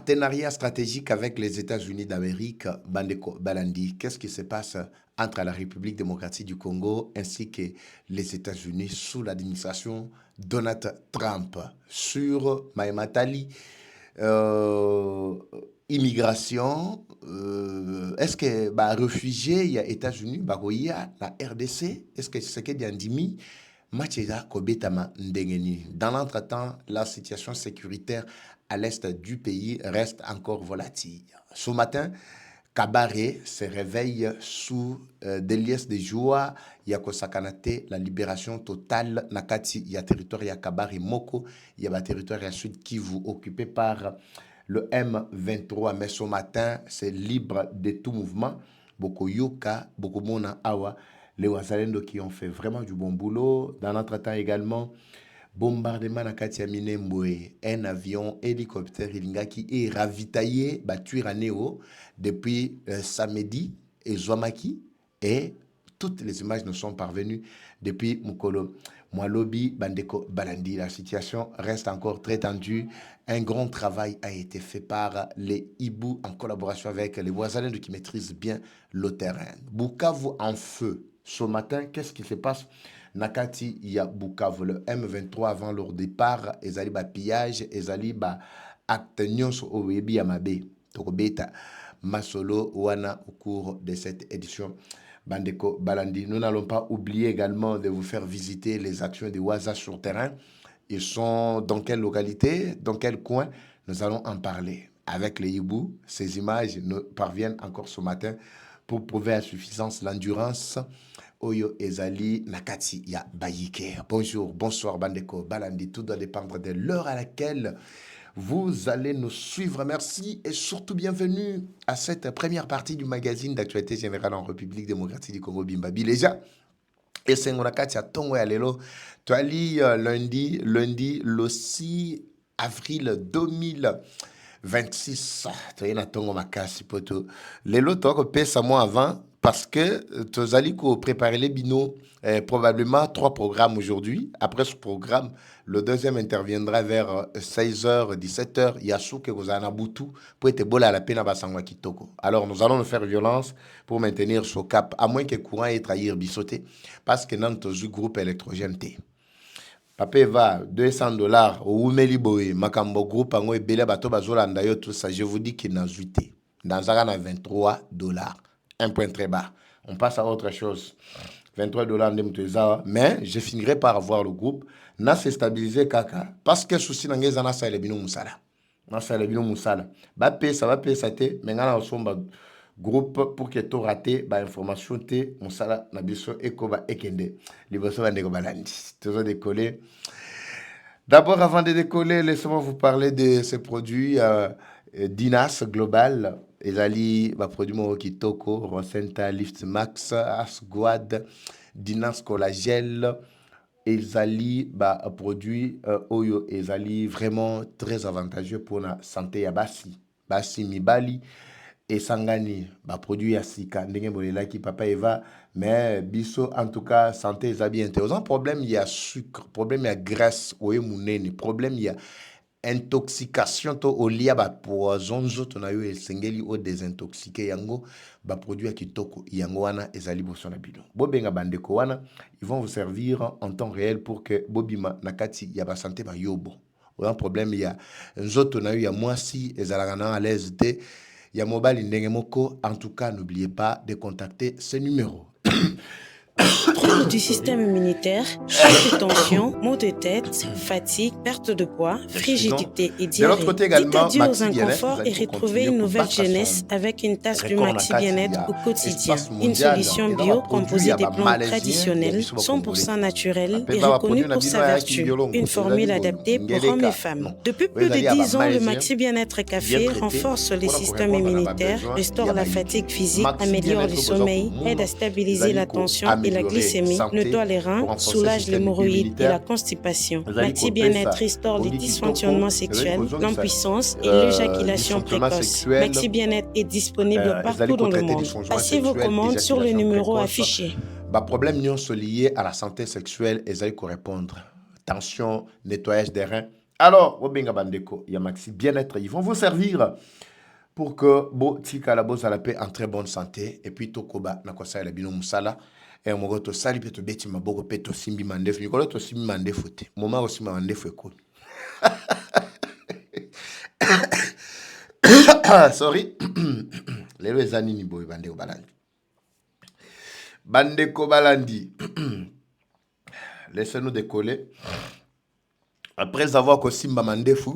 partenariat stratégique avec les États-Unis d'Amérique, Bandeko Balandi. Qu'est-ce qui se passe entre la République démocratique du Congo ainsi que les États-Unis sous l'administration Donald Trump sur Maïmatali, immigration, est-ce que réfugiés, il y a États-Unis, il y a la RDC, est-ce que c'est ce qu'il y a Ndimi? Dans l'entretemps, la situation sécuritaire à l'est du pays reste encore volatile. Ce matin, Kabare se réveille sous des liesses de joie. Il y a Kosakanate, la libération totale. Nakati, il y a territoire, il y a Kabare Moko, il y a territoire à Sud Kivu occupé par le M23. Mais ce matin, c'est libre de tout mouvement. Beaucoup Yoka, beaucoup Mona Awa. Les Wazalendo qui ont fait vraiment du bon boulot. Dans notre temps également, bombardement à Katia Minembwe, un avion hélicoptère qui est ravitaillé, battu à Néo depuis samedi et Zouamaki. Et toutes les images nous sont parvenues depuis Mukolo. Mwalobi, Bandeko, Balandi. La situation reste encore très tendue. Un grand travail a été fait par les Hibou en collaboration avec les voisins qui maîtrisent bien le terrain. Bukavu en feu. Ce matin, qu'est-ce qui se passe? Nakati, il y a Bukavu, le M23 avant leur départ, ils allaient pillage, ils allaient acte nyonso owebi amabe, tokobeta, masolo wana au cours de cette édition. Bandeko Balandi, nous n'allons pas oublier également de vous faire visiter les actions des Waza sur terrain. Ils sont dans quelle localité, dans quel coin? Nous allons en parler avec les Hibou. Ces images nous parviennent encore ce matin pour prouver à suffisance l'endurance. Oyo Ezali Nakati ya Bayike. Bonjour, bonsoir Bandeko Balandi. Tout doit dépendre de l'heure à laquelle vous allez nous suivre. Merci et surtout bienvenue à cette première partie du magazine d'actualité générale en République démocratique du Congo Bimbabi. Déjà, et c'est Nakati à Tongo et Alelo. Tu as lu lundi, le 6 avril 2026. Tu as eu Tongo Makasi poto. Lelo, tu as payé moi avant. Parce que tu allais préparer les binos, probablement 3 programmes aujourd'hui. Après ce programme, le deuxième interviendra vers 16h, 17h. Yassou que vous en avez boutou pour être bon à la peine à Basangwa Kitoko. Alors nous allons nous faire violence pour maintenir ce cap, à moins que le courant ait trahir bissoté, parce que dans notre groupe électrogène T. Papa va $200 au Umeliboé, Makambo groupe, Ango et Bela Bato Bazolanda, tout ça. Je vous dis qu'il n'a 8. Dans un an, $23. Un point très bas. On passe à autre chose. $23 mais je finirai par avoir le groupe. N'a se stabilisé kaka. Parce que souci n'a pas ça le bino musala. N'a ça le bino musala. Va payer ça te. Mais n'a somba groupe pour que tu raté ba information te musala na biso ekoba ekende. Liboso va ndeko balandi. Toujours décoller. D'abord avant de décoller, laissez-moi vous parler de ce produit Dinas Global. Ezali produit mo kitoko Rosenta Lift Max Asguad Dinas Collagel. Ezali produit oyo ezali vraiment très avantageux pour la santé ya basi mibali et sangani produit ya sika ndenge bolela ki papa eva mais biso en tout cas santé ezali intéressant. Problème il y a sucre, problème il y a graisse oye munene, problème il y a intoxication to olia poison zoto na yo esengeli o désintoxiquer yango produit ya kitoko yango wana ezali boso na bino bobenga bandeko wana, ils vont vous servir en temps réel pour que bobima nakati ya ba santé ba yobo. Un problème il y a zoto na yo ya mwasi ezalaka na à l'aise te ya mobile ndenge moko. En tout cas, n'oubliez pas de contacter ce numéro. Troubles du système immunitaire, chute de tension, maux de tête, fatigue, perte de poids, frigidité et diarrhée. Dites adieu aux inconforts et retrouvez une nouvelle jeunesse avec une tasse de Maxi Bien-être au quotidien. Une solution bio composée des plantes traditionnelles, 100% naturelles et reconnue pour sa vertu. Une formule adaptée pour hommes et femmes. Depuis plus de 10 ans, le Maxi Bien-être Café renforce le système immunitaire, restaure la fatigue physique, améliore le sommeil, aide à stabiliser la tension et la glycémie, nettoie les reins, soulage l'hémorroïde et la constipation. Maxi Bien-être restaure les dysfonctionnements sexuels, l'impuissance et l'éjaculation précoce. Maxi Bien-être est disponible partout dans le monde. Passez vos commandes sur le numéro affiché. Problème lié à la santé sexuelle, ils allaient répondre. Tension, nettoyage des reins, Alors, Obenga Bandeko, Yamaxi, bien-être, ils vont vous servir pour que Bo Tika la Bosa la paix en très bonne santé. Et puis, Tokoba, Nakosa la Bino Musala. Et on va sali peto beti maboko peto simbi mandef. Nikolo to simbi mandef ote. Moma aussi mandef ekon. Sorry. Lelo ezani ni boy Bandeko Balandi. Bandeko Balandi. Laissez-nous décoller. Après avoir que simba mandefu,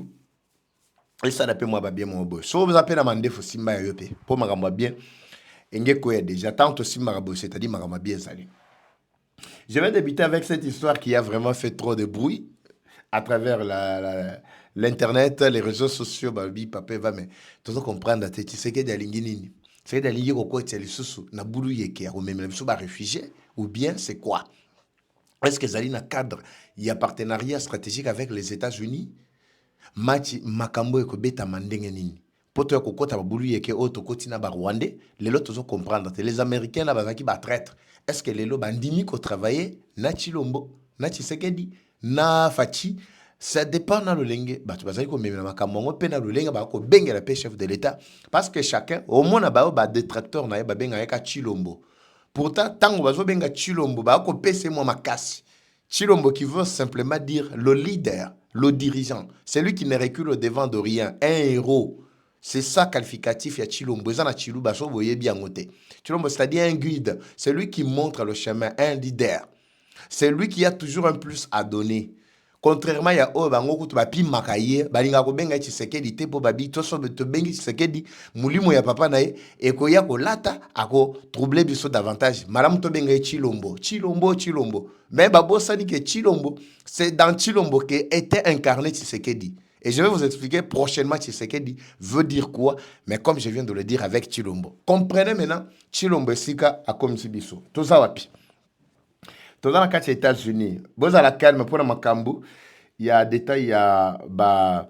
et ça n'a pas moi bien mon boy. So vous appelez la mandefu simba yope. Pour ma bien. Déjà tant que simba rabo, c'est-à-dire ma bien sali. Je vais débuter avec cette histoire qui a vraiment fait trop de bruit à travers l'internet, les réseaux sociaux, babi, papa, va, mais tu dois comprendre, tu sais que d'alinguinini. C'est d'alinguer au côté de l'issue, na boulou yeke, ou même les réfugiés, ou bien c'est quoi? Est-ce que Zali na cadre, il y a partenariat stratégique avec les États-Unis? Machi makambo eko beta mandenge nini? Poto ya kokota babulu yeke oto kotina ba Rwandais, les lots tozo comprendre. Les Américains là bazaki ba traître. Est-ce que les lots bandimi ko travailler na Chilombo, na Tshisekedi, na Fachi? Ça dépend dans le lingue. Bah tu bazaki ko memela makambo pe na le lingue ba ko benga la chef de l'État parce que chacun au moins na ba détracteur na ba benga ka Chilombo. Pourtant, tant que vous avez Chilombo, c'est moi ma casse. Chilombo qui veut simplement dire le leader, le dirigeant, c'est lui qui ne recule au devant de rien, un héros. C'est ça qualificatif ya Chilombo. Chilombo, c'est-à-dire un guide, c'est lui qui montre le chemin, un leader. C'est lui qui a toujours un plus à donner. Contrairement à eux, bango kutu bapi makaye, balinga ko benga Tshisekedi te po babi to so to bengi Tshisekedi mulimo ya papa nae e ko ya ko lata ako troubler biso davantage. Madame to benga Chilombo. Mais babo sani que Chilombo, c'est dans Chilombo que était incarné Tshisekedi. Et je vais vous expliquer prochainement Tshisekedi veut dire quoi, mais comme je viens de le dire avec Chilombo. Comprenez maintenant Chilombo sika a comme biso. To za wapi. Dans les États-Unis, vous à la calme pour Makambu, il y a des détails, il y a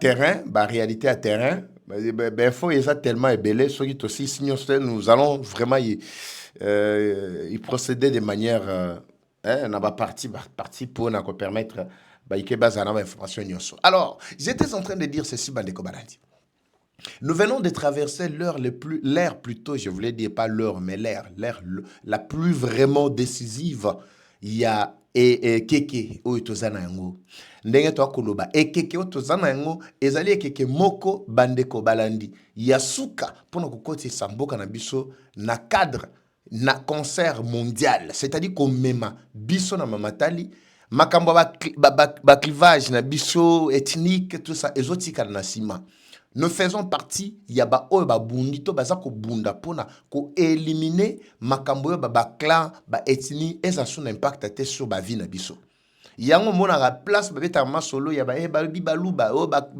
terrain, réalité à terrain. Il faut tellement ébélé, ceux qui aussi signent, nous allons vraiment y procéder de manière partie pour nous permettre information. Alors, j'étais en train de dire ceci, Bandeko Balandi. Nous venons de traverser l'ère plutôt, je voulais dire pas l'heure, mais l'ère la plus vraiment décisive. Il y a Keke o itozana yango. Ndenge to akoloba Keke o tozana yango ezali Keke moko Bandeko Balandi. Yasuka pona kokoti samboka na biso na cadre na concert mondial, c'est-à-dire qu'on mema biso na mamatali makambo ba clivage na biso ethnique tout ça exotique na sima. Nous faisons partie, il y a ba bundi to baza ko bunda pona ko éliminer makambo ba clan ba ethnie et ça son impact sur ba vie na biso. Yango mona la place ba beta masolo ya ba bibalu ba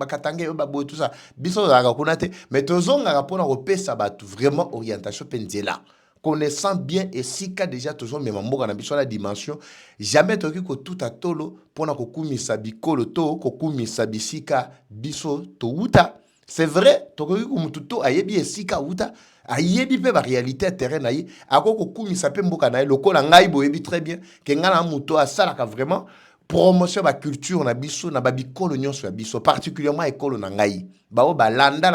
katange ba boy tout ça. Biso za kuna te mais tozonga pona ko pesa ba vraiment orientation pendela. Connaissant bien et si ka déjà toujours même mboka na biso la dimension jamais toki ko tout à tolo pona ko kumisa bikolo to ko kumisa bisika biso to uta. C'est vrai, tokoki kumututo ayebi esika uta ayebi pe ba réalité terrain na ye akoko kumisa pe mboka na ye lokola ngai boyebi très bien ke ngana muto asala ka vraiment promotion ba culture na biso na ba bikolo nyonso ya biso particulièrement école na ngai bao ba landa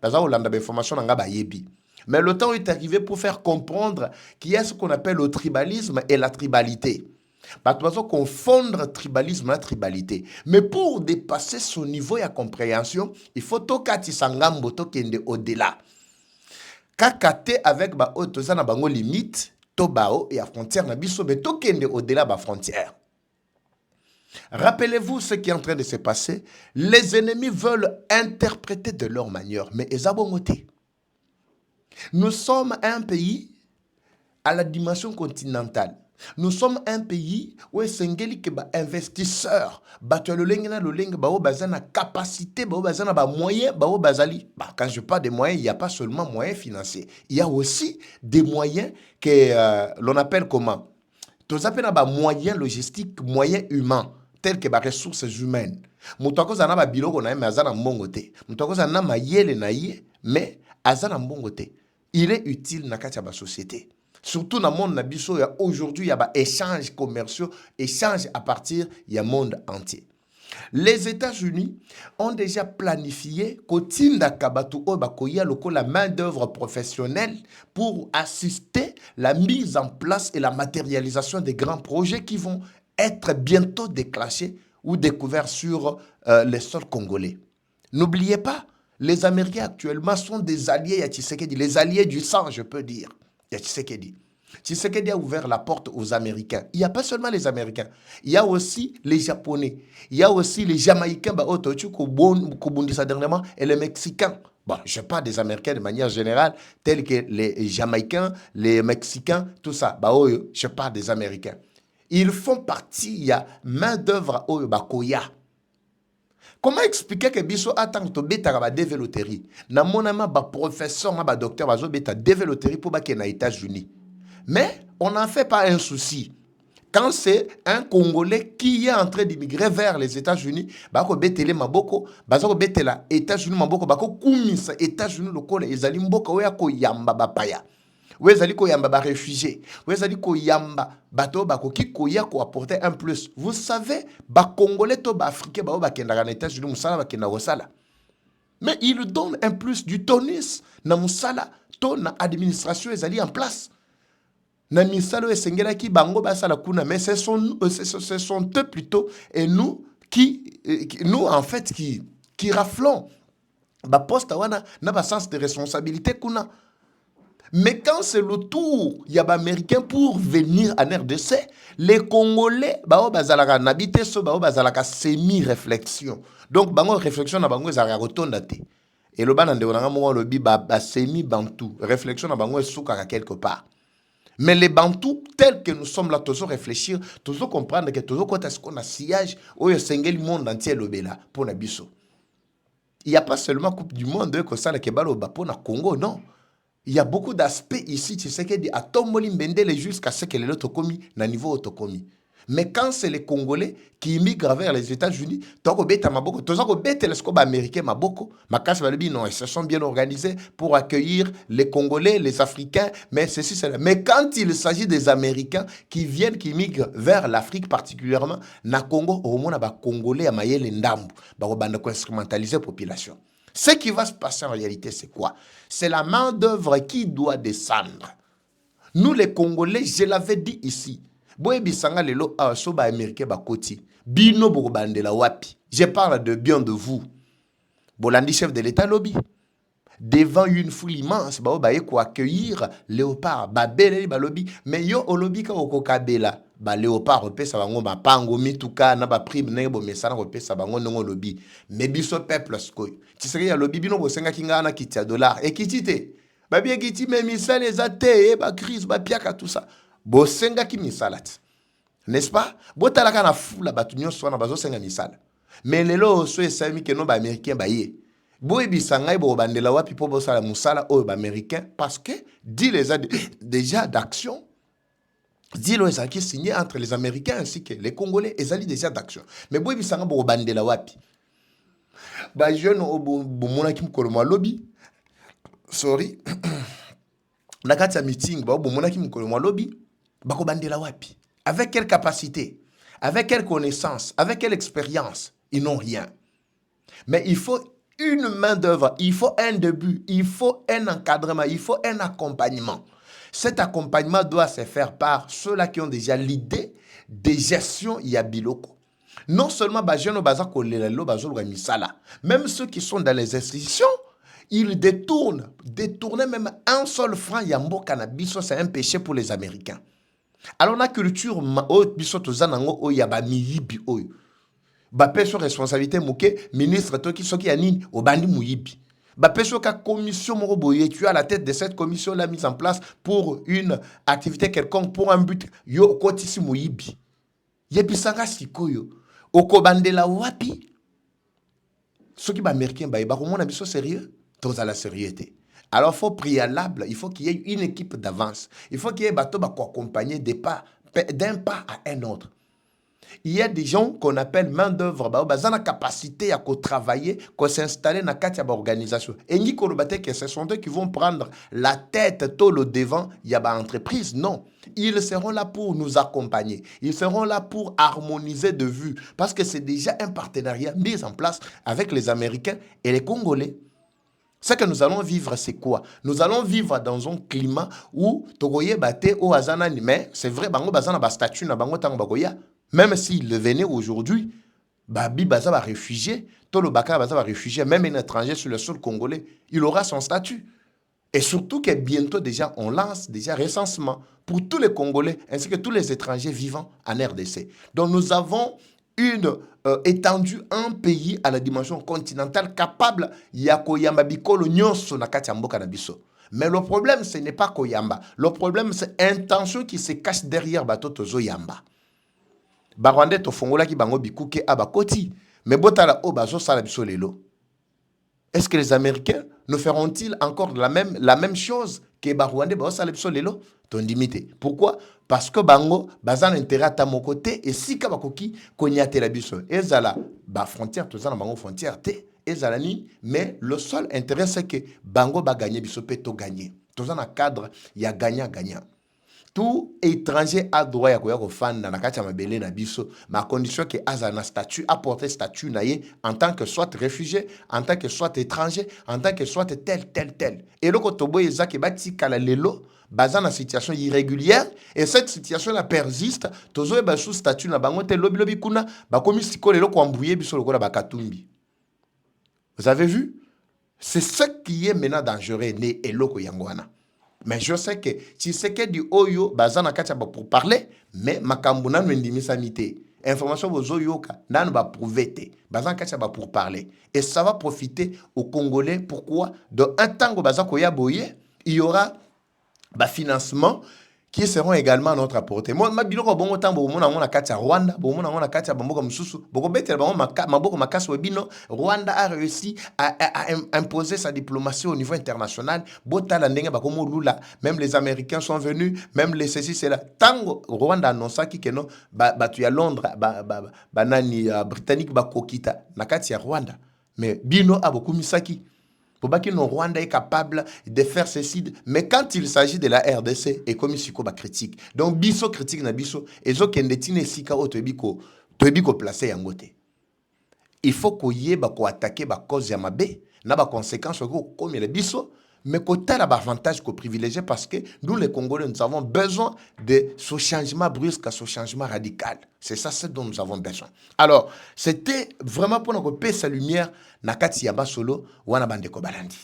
baza ko landa ba information na nga ba yebi. Mais le temps est arrivé pour faire comprendre qu'il y a ce qu'on appelle le tribalisme et la tribalité. Bah, tu vas confondre tribalisme et tribalité. Mais pour dépasser ce niveau de compréhension, il faut que sangambo kende au-delà. Kakate avec ba otozana bango limite, to bao et à frontière na biso mais to kende au-delà ba frontière. Rappelez-vous ce qui est en train de se passer. Les ennemis veulent interpréter de leur manière, mais ezabongote. Nous sommes un pays à la dimension continentale. Nous sommes un pays où les investisseurs, capacité, moyens, quand je parle de moyens, il n'y a pas seulement moyens financiers. Il y a aussi des moyens que l'on appelle comment? Tous appellent moyens logistiques, moyens humains, tels que les ressources humaines. Mais il est utile dans la société. Surtout dans le monde nabiso, aujourd'hui, il y a des échanges commerciaux, échanges à partir du monde entier. Les États-Unis ont déjà planifié la main-d'œuvre professionnelle pour assister la mise en place et la matérialisation des grands projets qui vont être bientôt déclenchés ou découverts sur les sols congolais. N'oubliez pas, les Américains actuellement sont des alliés à Tshisekedi, les alliés du sang, je peux dire, à Tshisekedi. Tshisekedi a ouvert la porte aux Américains. Il n'y a pas seulement les Américains, il y a aussi les Japonais, il y a aussi les Jamaïcains, dernièrement, et les Mexicains. Bon, je parle des Américains de manière générale, tels que les Jamaïcains, les Mexicains, tout ça. Je parle des Américains. Ils font partie, il y a main-d'œuvre au Bakoya. Comment expliquer que biso attend to beta ba développerie na monama ba professeur na ba docteur bazo beta développerie pour ba ke na États-Unis. Mais on n'en fait pas un souci. Quand c'est un Congolais qui est en train d'immigrer vers les États-Unis, bako betele maboko, bazo betela États-Unis maboko bako kumisa États-Unis lokole ezali mboka oya ko yamba bapaya. Wezali ko yamba ba réfugié, wezali ko yamba bato bako ki ko ya ko apporter un plus. Vous savez, ba Congolais to ba Africain ba ba kendaka na États-Unis musala ba kenda osala. Mais il donne un plus du tonus na musala to na administration ezali en place. Na misalo esengela ki bango basala kuna, mais ce sont eux plutôt et nous nous en fait qui raflons ba poste wana na ba sens de responsabilité kuna. Mais quand c'est le tour, il y a des Américains pour venir en RDC, les Congolais, bazalaka nabite so bazalaka semi-réflexion. Donc bango réflexion na bango ezala rotondate. Et le ban ande onanga mo lobi ba semi-bantou, réflexion na bango esuka quelque part. Mais les Bantous, tels que nous sommes là, toujours réfléchir, toujours comprendre que toujours quand est-ce qu'on a sillage, où il y a le monde entier là pour Nabiso. Il n'y a pas seulement Coupe du Monde que ça le pour le Congo, non. Il y a beaucoup d'aspects ici, tu sais que dit à Tomoli Mbendele jusqu'à ce que les autres commis na niveau autocommis. Mais quand c'est les Congolais qui immigrent vers les États-Unis, les Américains, non, ils se sont bien organisés pour accueillir les Congolais, les Africains, mais ceci, cela. Mais quand il s'agit des Américains qui viennent, qui migrent vers l'Afrique particulièrement, na Congo, au moins, les Congolais, les Ndambu, instrumentaliser la population. Ce qui va se passer en réalité, c'est quoi? C'est la main-d'œuvre qui doit descendre. Nous, les Congolais, je l'avais dit ici, je parle de bien de vous. Bolandi, chef de l'État, lobby. Devant une foule immense, accueillir Léopard, lobby. Mais yo au lobby ka okokabela, Léopard repesa bango ba pango mituka na ba prime nebo mesana repesa bango nongo lobby. Mais biso peuple skoy. Tu sais ya lobby bino bosenga kinga na kitia dollar et kitite. Ba bien kiti mais misale ezate ba crise ba piaka tout ça. Bosenga ki misalat. N'est-ce pas? Botalaka na foule batu nyonso na bazo senga misala. Mais lelo so esami ke no ba américain ba ye. Boebisanga bo bandela wapi po bosala musala o ba américain parce que dit les a déjà d'action. Dit les a qui signé entre les Américains ainsi que les Congolais ezali déjà d'action. Mais boebisanga bo bandela wapi? Ba jeune o bo monaki mkolo mwa lobby. Sorry. Nakati ya meeting ba bo monaki mkolo mwa lobby. Bako bandela wapi? Avec quelle capacité? Avec quelle connaissance? Avec quelle expérience? Ils n'ont rien. Mais il faut une main-d'œuvre, il faut un début, il faut un encadrement, il faut un accompagnement. Cet accompagnement doit se faire par ceux-là qui ont déjà l'idée de gestion yabiloko. Non seulement même ceux qui sont dans les institutions, ils détournent même un seul franc yambo cannabis, c'est un péché pour les Américains. Alors la culture responsabilité mouké ministre toki soki anini obandi muyibi. Bapeso ka commission moroboye, tu as la tête de cette commission la mise en place pour une activité quelconque pour un but yo kotisi muyibi. Yebisanga sikoyo okobandela wapi? Soki ba américain ba komona biso sérieux, tous à la sérieuxité. Alors faut préalable, il faut qu'il y ait une équipe d'avance. Il faut qu'il y ait bateau ba accompagner d'un pas à un autre. Il y a des gens qu'on appelle main-d'œuvre, ils ont la capacité à travailler, à s'installer dans une organisation. Et que ce sont eux qui vont prendre la tête, tout le devant, il y a une entreprise. Non. Ils seront là pour nous accompagner. Ils seront là pour harmoniser de vue. Parce que c'est déjà un partenariat mis en place avec les Américains et les Congolais. Ce que nous allons vivre, c'est quoi? Nous allons vivre dans un climat où Togoye Bate au Azanani, mais c'est vrai, Bango Bazana ba statut na Bango Tango Bagoya, même s'il venait aujourd'hui, Babi Baza va réfugié, Tolo Baka Baza va réfugié, même un étranger sur le sol congolais, il aura son statut. Et surtout que bientôt déjà, on lance déjà recensement pour tous les Congolais ainsi que tous les étrangers vivant en RDC. Donc nous avons une étendue, un pays à la dimension continentale capable ya koyamba bikolo nyonso na kati ya mboka na biso. Mais le problème, ce n'est pas koyamba. Le problème, c'est l'intention qui se cache derrière bato tozo yamba. Barwande to fongola ki bango bikuke abakoti. Mais botala o bazo sala biso lelo. Est-ce que les Américains ne feront-ils encore la même chose que Barwande bazo sala biso lelo? Ton limité. Pourquoi? Parce que bango bazan intérêt à mon côté et si kabakoki konyate la biso. Ezala ba frontière to zana bango frontière te ezala ni mais le seul intérêt c'est que bango ba gagner biso pe to gagner. To zana cadre ya gagnant gagnant. Tout étranger a droit à quoi fan na kati ya mabele na biso ma condition que azana statut apporter statut naie en tant que soit réfugié en tant que soit étranger en tant que soit tel et le kotobo ezaki bati kala lelo basé dans situation irrégulière et cette situation là persiste tozo ba sous statut na bango te lobi kuna ba komi sikole lo ko embrouiller biso lokola ba katumbi. Vous avez vu? C'est ce qui est maintenant dangereux né eloko yangwana. Mais je sais que si c'est que du oyo bazana kachaba pour parler mais makambu na ndimisa mité information bozo yoka nan ba prouver te bazana kachaba pour parler et ça va profiter aux Congolais. Pourquoi? Dans un tango bazako ya boye il y aura bah financement qui seront également à notre apportée. Moi ma biloko bongo tambo mona ngona katia Rwanda bomona ngona katia bamboka mususu boko betel bango maboko makasi webino. Rwanda a réussi à imposer sa diplomatie au niveau international. Botala ndenge bakomo lula, même les Américains sont venus, même les ceci c'est là. Tango Rwanda annonça ki keno ba tu ya Londres ba nani britannique ba kokita na katia Rwanda. Mais bino aboku misaki. Pour que le Rwanda est capable de faire ceci. Mais quand il s'agit de la RDC, et comme il y a critique. Donc, biso critique na biso, et zo kendetine sika o tebiko placé en gote. Il faut qu'on y ait ko attaquer ba cause ya mabe, na ba conséquences comme le biso, mais qu'on ait l'avantage qu'on privilégié parce que nous les Congolais, nous avons besoin de ce changement brusque, ce changement radical. C'est ça ce dont nous avons besoin. Alors, c'était vraiment pour nous payer sa lumière nakati yaba solo wana bandeko balandi.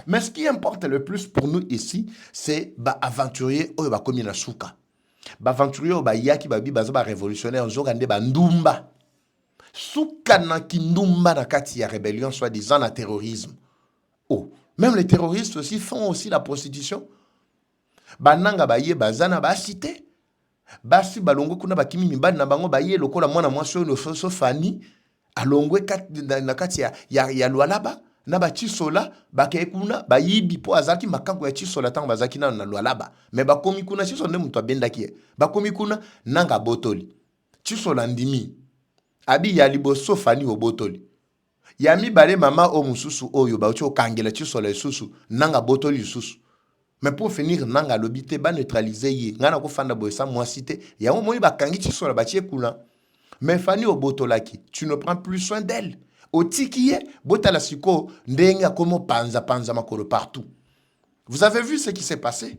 Mais ce qui importe le plus pour nous ici, c'est ba aventurier oyo ba komi na suka. Ba aventurier ba yaki ba bi ba révolutionnaire zokande ba ndumba. Suka na kindumba nakati ya rébellion soi-disant na terrorisme. Oh, même les terroristes aussi font aussi la prostitution. Bananga ba ye bazana ba cité. Basi balongo kuna bakimi mibali na bango ba ye lokola mwana mwasi no so fani. Alongwe na kati ya Lualaba na ba chisola bake kuna ba yibi po azaki makango ya chisola tango bazaki na Lualaba mais ba komi kuna chisola ne muto abenda kie ba komi kuna nanga botoli chisola ndimi abi ya liboso fani o botoli ya mibale mama o mususu oyo ba uchi okangela chisola susu nanga botoli susu. Mais pour finir nanga lobité ba neutraliser ye ngana ko fanda boysa mwasite ya mo ba kangi chisola ba tie kuna. Mais Fanny Obotolaki, tu ne prends plus soin d'elle. Au tikiye, botala siko, ndenga komo panza makolo partout. Vous avez vu ce qui s'est passé?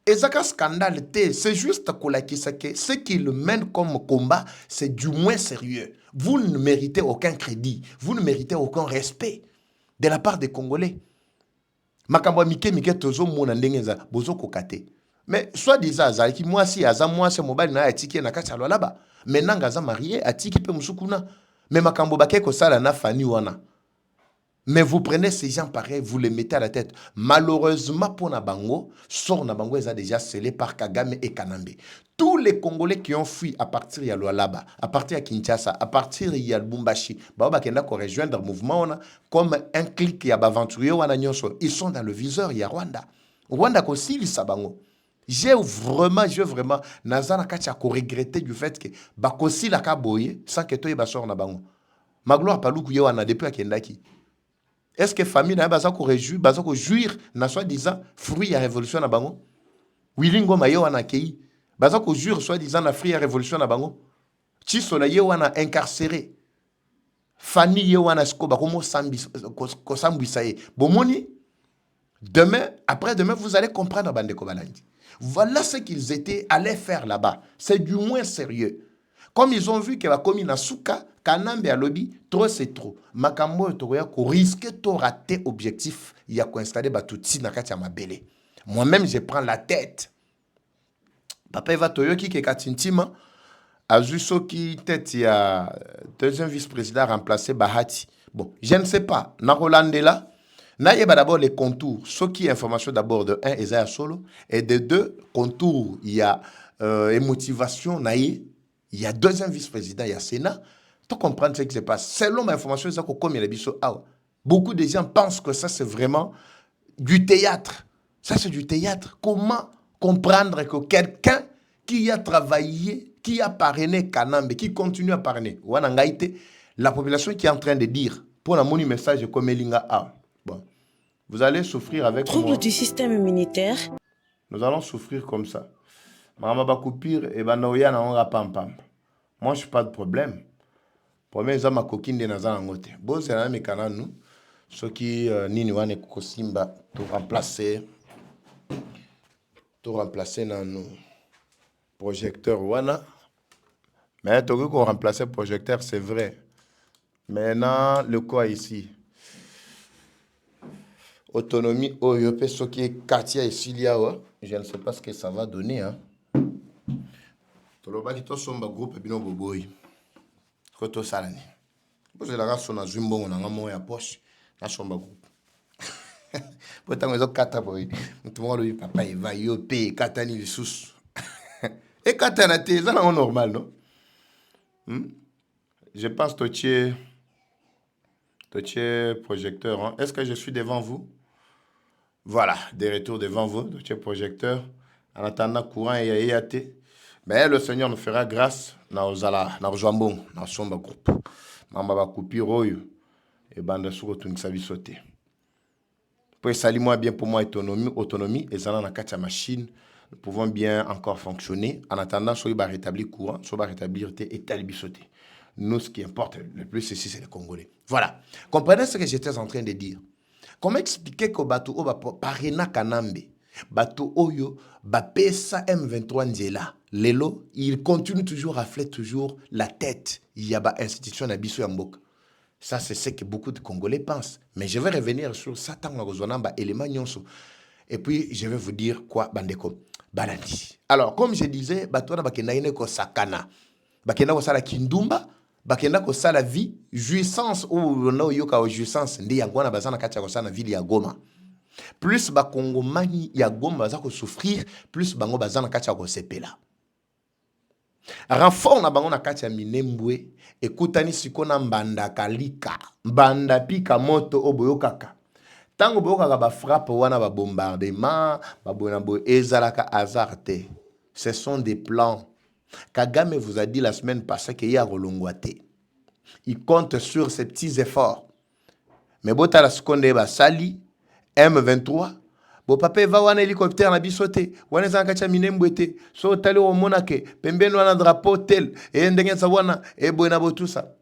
Et ça, scandale, c'est juste ce qu'il mène comme combat, c'est du moins sérieux. Vous ne méritez aucun crédit, vous ne méritez aucun respect de la part des Congolais. Makambo mike tozo mona ndengeza bozo kokate. Mais soit disant azaki moi si mobile na atiki na kati là-bas. Maintenant gaza marié atiki pe musukuna. Mais makambo bakeko sala na fani wana. Mais vous prenez ces gens pareils, vous les mettez à la tête. Malheureusement pour Nabango, sort Nabango est déjà scellé par Kagame et Kanambe. Tous les Congolais qui ont fui à partir de Lualaba, à partir de Kinshasa, à partir de Lubumbashi, rejoindre le mouvement comme un clic qui a aventurier, ils sont dans le viseur, il y a Rwanda. Rwanda aussi, il sabango. J'ai vraiment, Nazana Katia ko regretté du fait que bakosi la kaboye sans que toi basor na bango. Magloire paluku yo wana depuis akendaki. Est-ce que famille na baza ko réjouir, baza ko jouir na soi-disant fruit ya révolution na bango? Wilingo mayo wana kei. Baza ko jouir soi-disant na fruit ya révolution na bango. Chiso na yo wana incarcéré. Fanny yo wana sko ba komo sambi ko sambisa ye. Bomoni demain, après-demain, vous allez comprendre Bandeko Balandi. Voilà ce qu'ils étaient allés faire là-bas. C'est du moins sérieux. Comme ils ont vu que la commune a souka, kanambe a lobby, trop c'est trop. Makambo toya ko risque de rater objectif, il y a ko installer batouti na kati ya mabele. Moi-même je prends la tête. Papa Eva Toyoki ke katintima azuso ki tête il y a deuxième vice-président remplacé Bahati. Bon, je ne sais pas. Na Rolande là Naïe d'abord les contours, ce qui est information d'abord de 1 Esaïa Solo et de 2 contours, il y a une motivation naïe, il y a deuxième vice-président, il y a Sénat. Tu comprends ce qui se passe. Selon ma information, c'est comme il y a beaucoup de gens pensent que ça c'est vraiment du théâtre. Ça c'est du théâtre. Comment comprendre que quelqu'un qui a travaillé, qui a parrainé Kanambe, qui continue à parrainer, la population qui est en train de dire, pour la moni message comme Elinga A. Bon. Vous allez souffrir avec trouble moi. Du système immunitaire. Nous allons souffrir comme ça. Maman va couper et banoya na onga pam pam. Moi je suis pas de problème. Problème c'est ma coquine de nazana ngote. Bon c'est la mécana nous. Ceux qui nini wane kosimba tout remplacer dans nos projecteurs wana. Mais tout qu'on remplacer projecteur c'est vrai. Maintenant le quoi ici? Autonomie, ce qui est Katia et Silia, je ne sais pas ce que ça va donner. Tolobaki to somba groupe bino boboy. Koto salani. Vous la race na zumbo na ngamo ya poche na somba groupe. Pourtant ils ont kata boy. Tout le monde papa il va yo payer katani sous. Et katana te ça c'est normal non? Je pense que tu es projecteur. Hein? Est-ce que je suis devant vous? Voilà, des retours devant vous, tu es projecteur. En attendant courant et EAT. Mais le Seigneur nous fera grâce. Na ozambon, na somba groupe. Mamba ba coupi royo. Et bande sur tout nsabi sauter. Pour salir moi bien pour moi autonomie et ça na katia machine. Nous pouvons bien encore fonctionner. En attendant, soit il va rétablir courant, soit il va rétablir et talibi sauter. Nous, ce qui importe le plus ici, c'est les Congolais. Voilà. Comprenez ce que j'étais en train de dire. Comment expliquer que bato o ba parena Kanambe, bato oyo ba pesa M23 Nzela, lelo, il continue toujours à fléter toujours la tête. Il y a ba institution na biso ya mboka. Ça c'est ce que beaucoup de Congolais pensent. Mais je vais revenir sur ça tant que ba élément nyonso. Et puis je vais vous dire quoi bandeko balandi. Alors comme je disais, bato na bakenda ine ko sakana. Bakenda ko sala kindumba. Bakenda ko sala vie jouissance ou no yoka jouissance ndi yangwana bazana katia ko sala ville ya Goma. Plus ba Kongomani ya Goma baza ko souffrir, plus bango bazana katia ko sepela. Renfort na bango na katia Minembwe ekutani sikona mbanda kalika, mbanda pika moto oboyokaka. Tango boyokaka ba frappe wana ba bombardement, ba bona bo ezalaka azarte. Ce sont des plans. Kagame vous a dit la semaine passée qu'il y a Rolongwate. Il compte sur ses petits efforts. Mais bota la seconde ba sali M23. Bo papa va wana hélicoptère na bisote. Wana zangacha Minembwete. So tali o monake. Pembeno wana drapeau tel. Et ndenge sa wana. Et bona bo tout ça.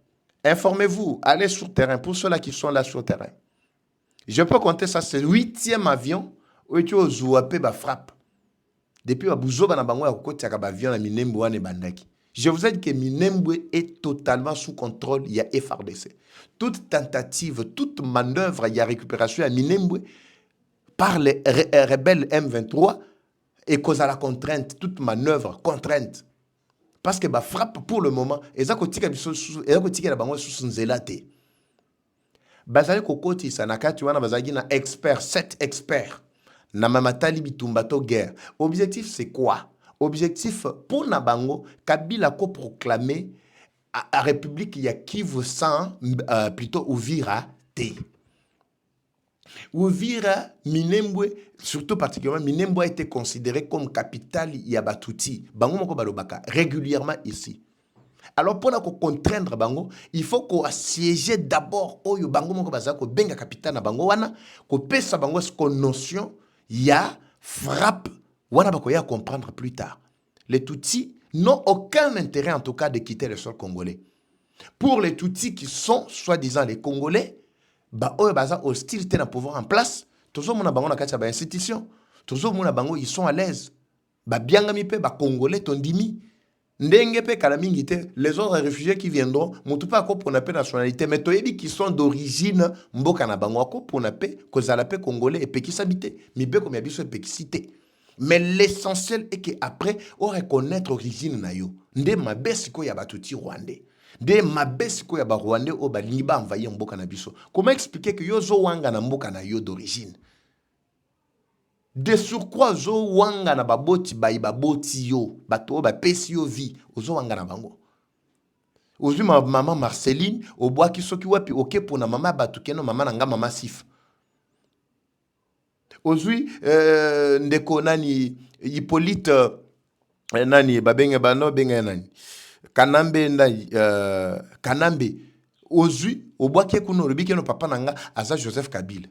Informez-vous. Allez sur terrain. Pour ceux-là qui sont là sur terrain. Je peux compter ça. C'est le 8e avion. Où tu as zouapé ba frappe. Depuis Abouzoba na bango ya kokoti ya avion na Minembwe wane bandaki. Je vous ai dit que Minembwe est totalement sous contrôle, il y a FRDC. Toute tentative, toute manœuvre, il y a récupération à Minembwe par les rebelles M23 et cause à la contrainte, toute manœuvre, contrainte. Parce que bah frappe pour le moment, et ça kotika la bango sous nzelate. Bazali kokoti sanakati wana bazali na expert, 7 experts. Namamatali bitumbato guerre. Objectif c'est quoi? Objectif pour Nabango, Kabila ko proclamer à République ya Kivu sans plutôt Uvira T. Uvira, Minembwe, surtout particulièrement, Minembwe a été considéré comme capitale Yabatouti. Bango moko balobaka régulièrement ici. Alors pour contraindre bango, il faut qu'on assiéger d'abord oyo bango moko bazako benga capitale na bango wana, ko pesa bango ce notion ya frappe wana bako ya comprendre plus tard. Les Tutsis n'ont aucun intérêt en tout cas de quitter le sol congolais. Pour les Tutsis qui sont soi-disant les Congolais, ba oyo baza hostilité na pouvoir en place, toujours mona bango na kati ba institution, toujours mona bango ils sont à l'aise. Ba biangami pe ba Congolais tondimi. Ndenge pe kala mingi te, les autres réfugiés qui viendront, mutu pa ko pona pe nationalité, mais toyebi qui sont d'origine mboka na bango ko pona pe kozala pe Congolais et pe qui s'habiter. Mi be comme yabiso pe qui cité. Mais l'essentiel est que après on reconnaître origine na yo. Nde mabesi ko ya batuti rwandais. De mabesiko ya ba Rwandais o ba lingiba envahi mboka na biso. Comment expliquer que yo zo wanga na mboka na yo d'origine? De surcroît zo wanga na baboti ba ibaboti yo, bato ba pesi yo vie, ozo wanga na bango. Ozui maman Marceline, o bois ki soki wapi oke pona mama batukeno mama nanga mama sif. Ozui ndeko nani Hippolyte nani babenge bano benga nani. Kanambe nda Kanambe ozui obwaki kuno rubiki no papa nanga aza Joseph Kabila.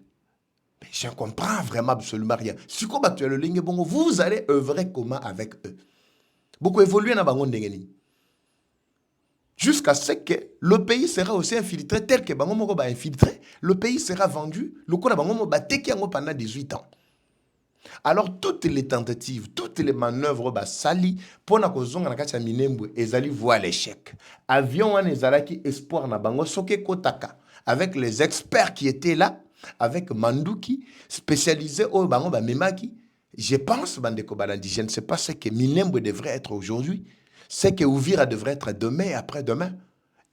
Mais je comprends vraiment absolument rien. Si ko batu le linge bongo vous allez œuvrer comment avec eux. Beaucoup évoluer na bango ndengeni. Jusqu'à ce que le pays sera aussi infiltré tel que bango moko ba infiltré, le pays sera vendu, le ko na bango mo ba teki yango pendant 18 ans. Alors toutes les tentatives, toutes les manœuvres sali pour na kozonga na kati ya Minembwe ezali voie l'échec. Avion wana ezalaki espoir na bango soke kotaka avec les experts qui étaient là, avec Manduki spécialisé au bango ba memaki. Je pense bandeko balandi, je ne sais pas ce que Minembwe devrait être aujourd'hui, ce que Uvira devrait être demain et après-demain.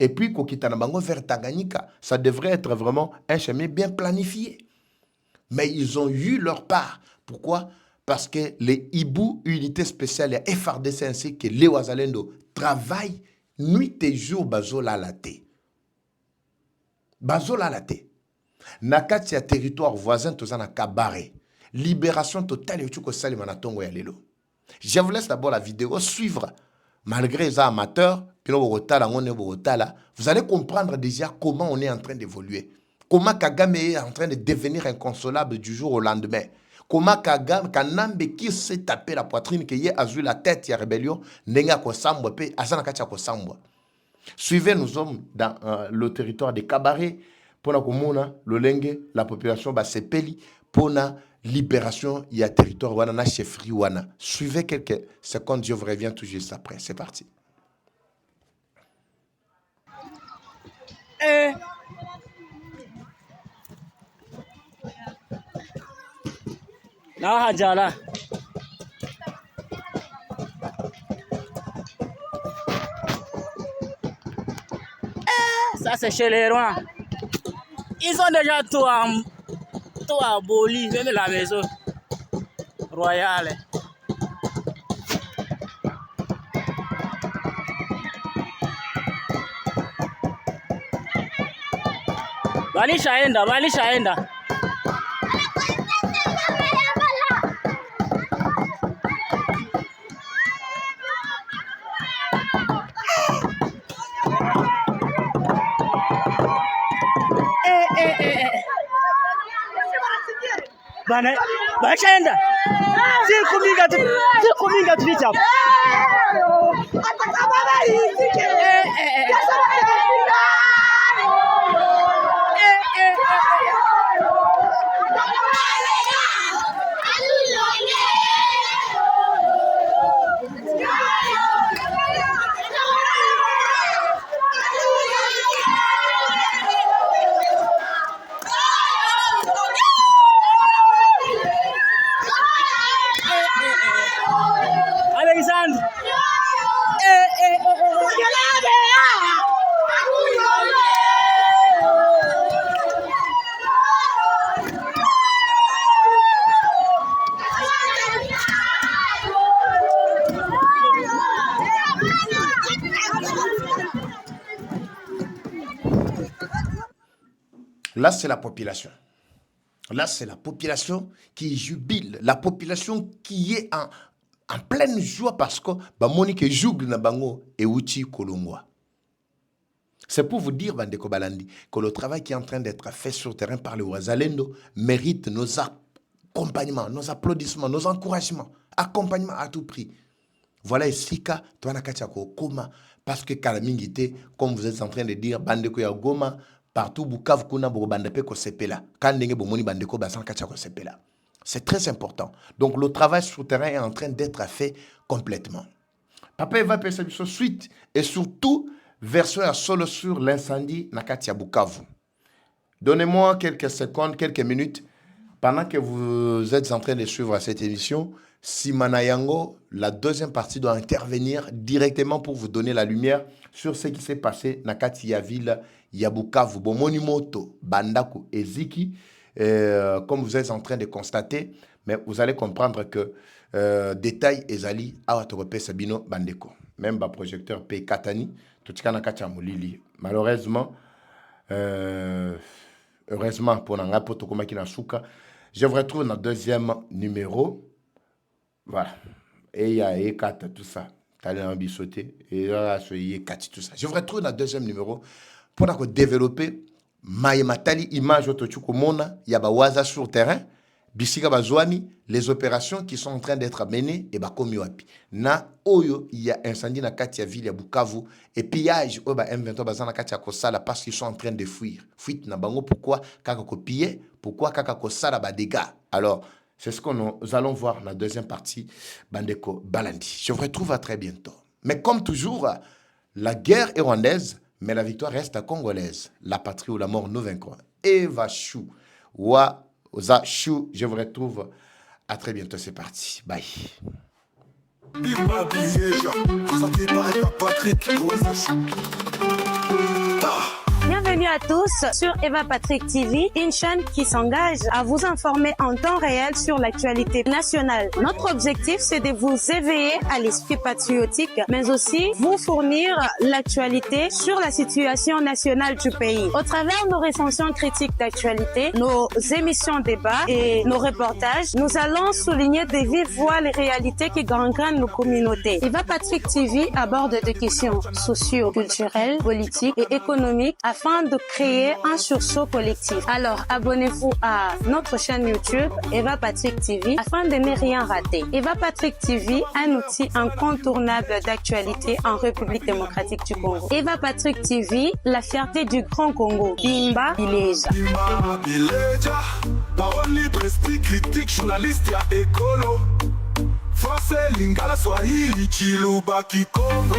Et puis kokita na bango vers Tanganyika, ça devrait être vraiment un chemin bien planifié. Mais ils ont eu leur part. Pourquoi? Parce que les Ibu, unité spéciale et FRDC ainsi que les Wazalendo travaillent nuit et jour bazola laté. Bazola laté. Nakati ya territoire voisin tozana Kabare. Libération totale yuko sali manatongo ya lelo. Je vous laisse d'abord la vidéo suivre. Malgré les amateurs, vous allez comprendre déjà comment on est en train d'évoluer. Comment Kagame est en train de devenir inconsolable du jour au lendemain. Comment Kanambe qui s'est tapé la poitrine, qui a eu la tête, il y a rébellion, nenga kosambwa pe azana kacha kosambwa. Suivez, nous sommes dans le territoire de Kabare pour la commune, le Lengue, la population Basepeli pour la libération, il y a territoire wana na chefferie wana. Suivez quelques secondes, je vous reviens tout juste après. C'est parti. Na hajala. Ça c'est chez les rois. Ils ont déjà tout aboli, même la maison royale. Walishaenda. Bashaenda. Siku mingi tulicha. Là, c'est la population. Là, c'est la population qui jubile, la population qui est en pleine joie parce que Monique Jougle na bango et Uchi Kolongwa. C'est pour vous dire, Bandeko Balandi, que le travail qui est en train d'être fait sur le terrain par les Ouazalendo mérite nos accompagnements, nos applaudissements, nos encouragements, accompagnement à tout prix. Voilà ici que toi nakachako koma parce que Kalamingite, comme vous êtes en train de dire, Bandeko ya Goma, partout Bukavu kuna bo bandepe ko sepela. Kandenge bo moni Bandeko basan kachako sepela. C'est très important. Donc le travail sur le terrain est en train d'être fait complètement. Papa Eva Pesabiso suite et surtout version à solo sur l'incendie Nakatia Bukavu. Donnez-moi quelques secondes, quelques minutes pendant que vous êtes en train de suivre cette émission. Simana Yango, la deuxième partie doit intervenir directement pour vous donner la lumière sur ce qui s'est passé Nakati Yaville, Yabukavu, Bomonimoto, Bandaku, Eziki. Comme vous êtes en train de constater, mais vous allez comprendre que détail Ezali, Awatorope Sabino Bandeko. Même le projecteur P. Katani, tout ce Nakati Amulili. Malheureusement, heureusement pour Nangapo Tokomaki Nasuka, je vous retrouve dans le deuxième numéro. Voilà. Et il y a E4, tout ça. T'allais en bisauter. Et là, il y a E4, tout ça. Je vous retrouve dans le deuxième numéro pour développer Matali image autochuko mona, il y a Bawaza sur le terrain, Bisika Bazwani, les opérations qui sont en train d'être menées, et Bakomi Wapi. Na Oyo, il y a incendie na Katia Ville, à Bukavu, et pillage, Oba M23 Bazan na Katia Kosala, parce qu'ils sont en train de fuir. Fuite na Bango, pourquoi Kaka Kopie, pourquoi Kaka Kosala ba dégâts. Alors, c'est ce que nous allons voir dans la deuxième partie, Bandeko Balandi. Je vous retrouve à très bientôt. Mais comme toujours, la guerre est rwandaise, mais la victoire reste congolaise. La patrie ou la mort nous vaincront. Eva Chou, Waza Chou, je vous retrouve à très bientôt. C'est parti. Bye. Bienvenue à tous sur Eva Patrick TV, une chaîne qui s'engage à vous informer en temps réel sur l'actualité nationale. Notre objectif, c'est de vous éveiller à l'esprit patriotique, mais aussi vous fournir l'actualité sur la situation nationale du pays. Au travers de nos recensions critiques d'actualité, nos émissions débats et nos reportages, nous allons souligner de vive voix les réalités qui gangrènent nos communautés. Eva Patrick TV aborde des questions socio-culturelles, politiques et économiques afin de créer un sursaut collectif. Alors, abonnez-vous à notre chaîne YouTube Eva Patrick TV afin de ne rien rater. Eva Patrick TV, un outil incontournable d'actualité en République démocratique du Congo. Eva Patrick TV, la fierté du Grand Congo. Bimba Bileja. Bimba Bileja, parole libre, esprit critique, journaliste ya écolo. Français, Lingala, Swahili, Chiluba, Kikongo.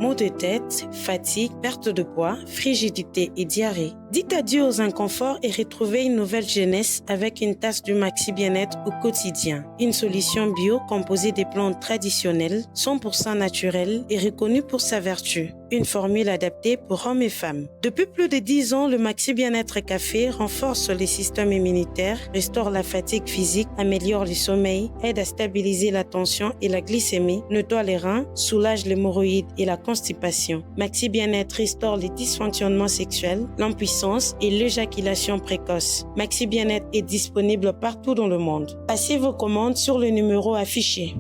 Maux de tête, fatigue, perte de poids, frigidité et diarrhée. Dites adieu aux inconforts et retrouvez une nouvelle jeunesse avec une tasse du Maxi Bien-être au quotidien. Une solution bio composée des plantes traditionnelles, 100% naturelles et reconnue pour sa vertu. Une formule adaptée pour hommes et femmes. Depuis plus de 10 ans, le Maxi Bien-être Café renforce les systèmes immunitaires, restaure la fatigue physique, améliore le sommeil, aide à stabiliser la tension et la glycémie, nettoie les reins, soulage l'hémorroïde et la constipation. Maxi Bien-être restaure les dysfonctionnements sexuels, l'impuissance et l'éjaculation précoce. Maxi Bien-être est disponible partout dans le monde. Passez vos commandes sur le numéro affiché.